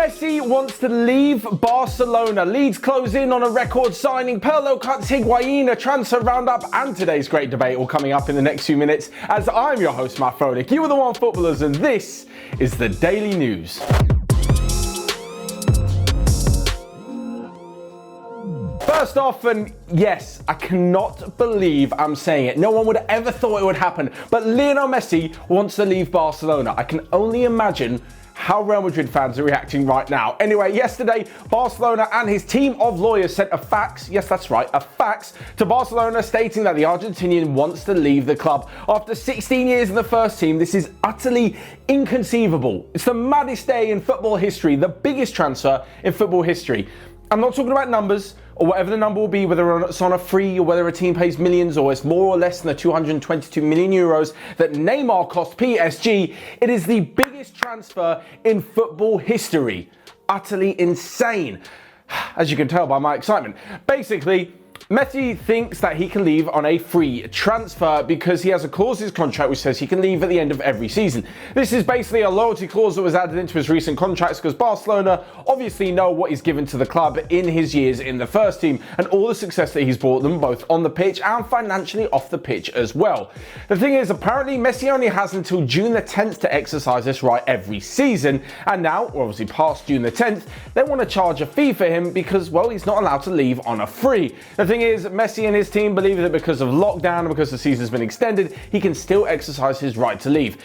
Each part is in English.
Messi wants to leave Barcelona. Leeds close in on a record signing. Pirlo cuts Higuain, a transfer roundup, and today's great debate all coming up in the next few minutes. As I'm your host, Matt Frolic, you are the Onefootballers, and this is the Daily News. First off, and yes, I cannot believe I'm saying it. No one would have ever thought it would happen, but Lionel Messi wants to leave Barcelona. I can only imagine how Real Madrid fans are reacting right now. Anyway, yesterday, Barcelona and his team of lawyers sent a fax, yes, that's right, a fax to Barcelona stating that the Argentinian wants to leave the club. After 16 years in the first team, this is utterly inconceivable. It's the maddest day in football history, the biggest transfer in football history. I'm not talking about numbers, or whatever the number will be, whether it's on a free or whether a team pays millions or it's more or less than the 222 million euros that Neymar cost PSG. It is the biggest transfer in football history. Utterly insane, as you can tell by my excitement. Basically, Messi thinks that he can leave on a free transfer because he has a clause in his contract which says he can leave at the end of every season. This is basically a loyalty clause that was added into his recent contracts because Barcelona obviously know what he's given to the club in his years in the first team and all the success that he's brought them both on the pitch and financially off the pitch as well. The thing is, apparently Messi only has until June the 10th to exercise this right every season, and now, or obviously past June the 10th, they want to charge a fee for him because, well, he's not allowed to leave on a free. The thing is, Messi and his team believe that because of lockdown and because the season's been extended, he can still exercise his right to leave.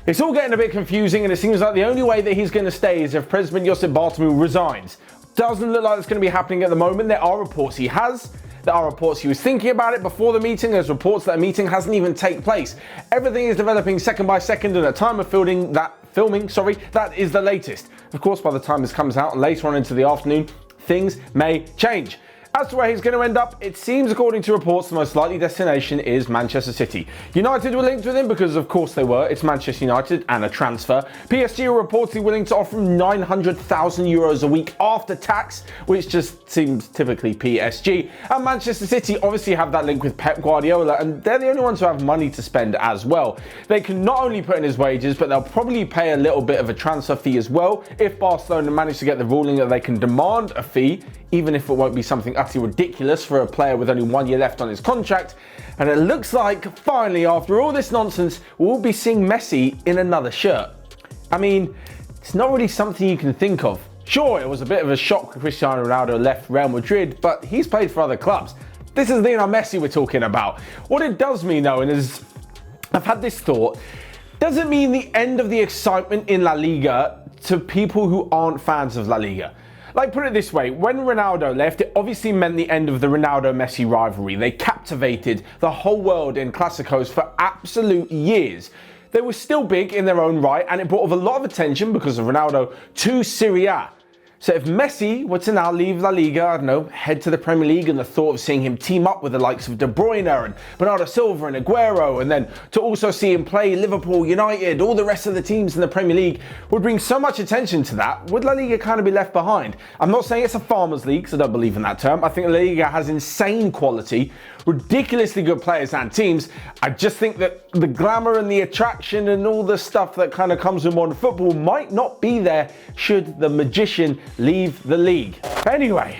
It's all getting a bit confusing, and it seems like the only way that he's going to stay is if President Josep Bartomeu resigns. Doesn't look like it's going to be happening at the moment. There are reports he has. There are reports he was thinking about it before the meeting. There's reports that a meeting hasn't even taken place. Everything is developing second by second, and at time of filming, that is the latest. Of course, by the time this comes out and later on into the afternoon, things may change. As to where he's going to end up, it seems, according to reports, the most likely destination is Manchester City. United were linked with him because, of course, they were. It's Manchester United and a transfer. PSG were reportedly willing to offer him 900,000 euros a week after tax, which just seems typically PSG. And Manchester City obviously have that link with Pep Guardiola, and they're the only ones who have money to spend as well. They can not only put in his wages, but they'll probably pay a little bit of a transfer fee as well if Barcelona manage to get the ruling that they can demand a fee, even if it won't be something utterly ridiculous for a player with only 1 year left on his contract. And it looks like, finally, after all this nonsense, we'll be seeing Messi in another shirt. I mean, it's not really something you can think of. Sure, it was a bit of a shock when Cristiano Ronaldo left Real Madrid, but he's played for other clubs. This is Lionel Messi we're talking about. What it does mean, though, and is, I've had this thought, doesn't mean the end of the excitement in La Liga to people who aren't fans of La Liga. Like, put it this way, when Ronaldo left, it obviously meant the end of the Ronaldo-Messi rivalry. They captivated the whole world in Clásicos for absolute years. They were still big in their own right, and it brought a lot of attention because of Ronaldo to Serie A. So if Messi were to now leave La Liga, I don't know, head to the Premier League, and the thought of seeing him team up with the likes of De Bruyne and Bernardo Silva and Aguero, and then to also see him play Liverpool, United, all the rest of the teams in the Premier League, would bring so much attention to that, would La Liga kind of be left behind? I'm not saying it's a farmers league, because I don't believe in that term. I think La Liga has insane quality, ridiculously good players and teams. I just think that the glamour and the attraction and all the stuff that kind of comes with modern football might not be there should the magician leave the league. Anyway,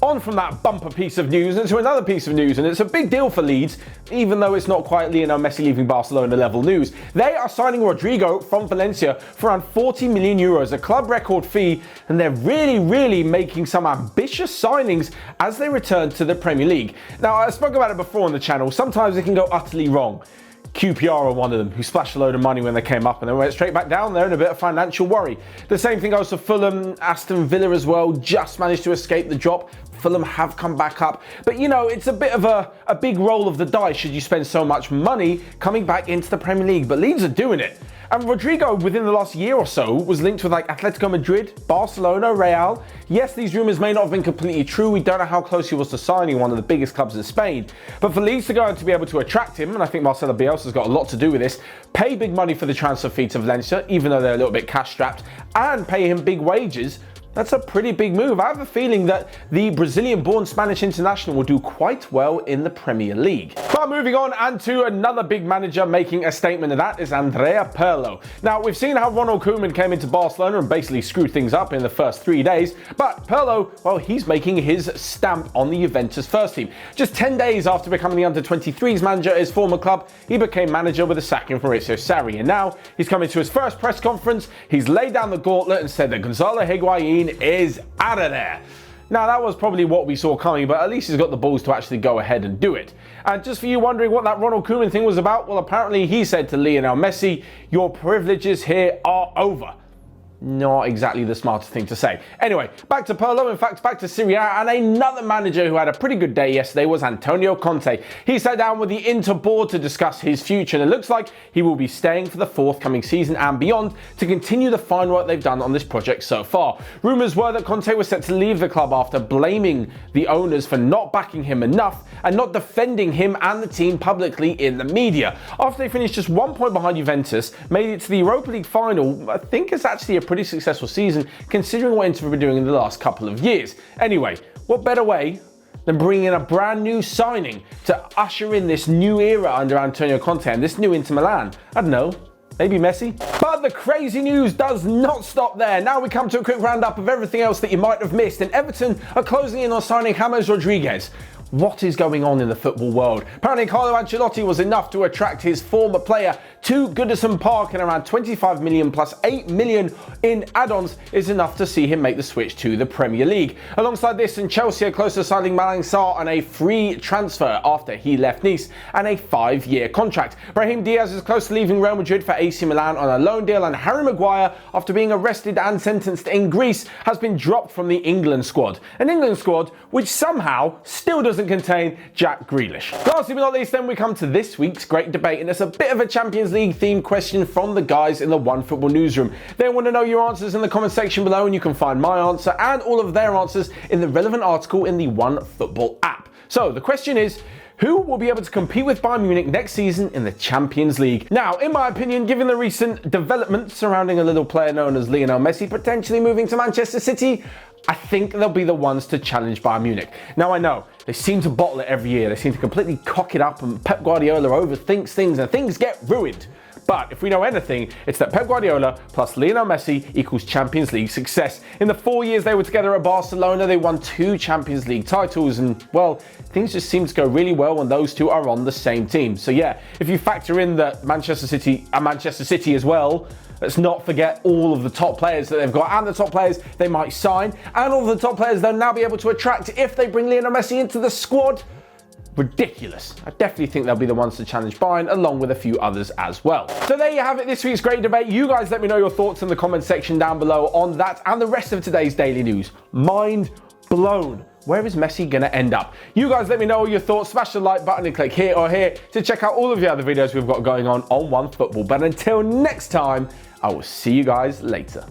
on from that bumper piece of news into another piece of news, and it's a big deal for Leeds, even though it's not quite Lionel Messi leaving Barcelona level news. They are signing Rodrigo from Valencia for around 40 million euros, a club record fee, and they're really making some ambitious signings as they return to the Premier League. Now, I spoke about it before on the channel, sometimes it can go utterly wrong. QPR are one of them, who splashed a load of money when they came up and then went straight back down there in a bit of financial worry. The same thing goes for Fulham, Aston Villa as well, just managed to escape the drop. Fulham have come back up, but you know, it's a bit of a big roll of the dice should you spend so much money coming back into the Premier League, but Leeds are doing it. And Rodrigo, within the last year or so, was linked with like Atletico Madrid, Barcelona, Real. Yes, these rumours may not have been completely true. We don't know how close he was to signing one of the biggest clubs in Spain. But for Leeds to go and to be able to attract him, and I think Marcelo Bielsa's got a lot to do with this, pay big money for the transfer fee to Valencia, even though they're a little bit cash strapped, and pay him big wages, That's a pretty big move. I have a feeling that the Brazilian-born Spanish international will do quite well in the Premier League. But moving on, and to another big manager making a statement, and that is Andrea Pirlo. Now, we've seen how Ronald Koeman came into Barcelona and basically screwed things up in the first 3 days, but Pirlo, well, he's making his stamp on the Juventus first team. Just 10 days after becoming the under-23s manager at his former club, he became manager with a sacking from Maurizio Sarri, and now he's coming to his first press conference. He's laid down the gauntlet and said that Gonzalo Higuain is out of there. Now, that was probably what we saw coming, but at least he's got the balls to actually go ahead and do it. And just for you wondering what that Ronald Koeman thing was about, well, apparently he said to Lionel Messi, "Your privileges here are over." Not exactly the smartest thing to say. Anyway, back to Pirlo, in fact, back to Serie A, and another manager who had a pretty good day yesterday was Antonio Conte. He sat down with the Inter board to discuss his future, and it looks like he will be staying for the forthcoming season and beyond to continue the fine work they've done on this project so far. Rumours were that Conte was set to leave the club after blaming the owners for not backing him enough and not defending him and the team publicly in the media. After they finished just 1 point behind Juventus, made it to the Europa League final, I think it's actually a pretty successful season considering what Inter have been doing in the last couple of years. Anyway, what better way than bringing in a brand new signing to usher in this new era under Antonio Conte and this new Inter Milan? I don't know, maybe Messi? But the crazy news does not stop there. Now we come to a quick roundup of everything else that you might have missed, and Everton are closing in on signing James Rodriguez. What is going on in the football world? Apparently Carlo Ancelotti was enough to attract his former player to Goodison Park, and around 25 million plus 8 million in add-ons is enough to see him make the switch to the Premier League. Alongside this, and Chelsea are close to signing Malang Sarr on a free transfer after he left Nice and a 5-year contract. Brahim Diaz is close to leaving Real Madrid for AC Milan on a loan deal, and Harry Maguire, after being arrested and sentenced in Greece, has been dropped from the England squad. An England squad which somehow still doesn't contain Jack Grealish. Lastly but not least, then we come to this week's great debate, and it's a bit of a Champions League themed question from the guys in the Onefootball newsroom. They want to know your answers in the comment section below, and you can find my answer and all of their answers in the relevant article in the Onefootball app. So the question is, who will be able to compete with Bayern Munich next season in the Champions League? Now, in my opinion, given the recent developments surrounding a little player known as Lionel Messi potentially moving to Manchester City, I think they'll be the ones to challenge Bayern Munich. Now, I know they seem to bottle it every year. They seem to completely cock it up, and Pep Guardiola overthinks things and things get ruined. But if we know anything, it's that Pep Guardiola plus Lionel Messi equals Champions League success. In the 4 years they were together at Barcelona, they won 2 Champions League titles, and, well, things just seem to go really well when those two are on the same team. So yeah, if you factor in that Manchester City as well, let's not forget all of the top players that they've got and the top players they might sign, and all of the top players they'll now be able to attract if they bring Lionel Messi into the squad. Ridiculous. I definitely think they'll be the ones to challenge Bayern, along with a few others as well. So there you have it, this week's great debate. You guys let me know your thoughts in the comment section down below on that and the rest of today's daily news. Mind blown. Where is Messi going to end up? You guys let me know all your thoughts. Smash the like button and click here or here to check out all of the other videos we've got going on Onefootball. But until next time, I will see you guys later.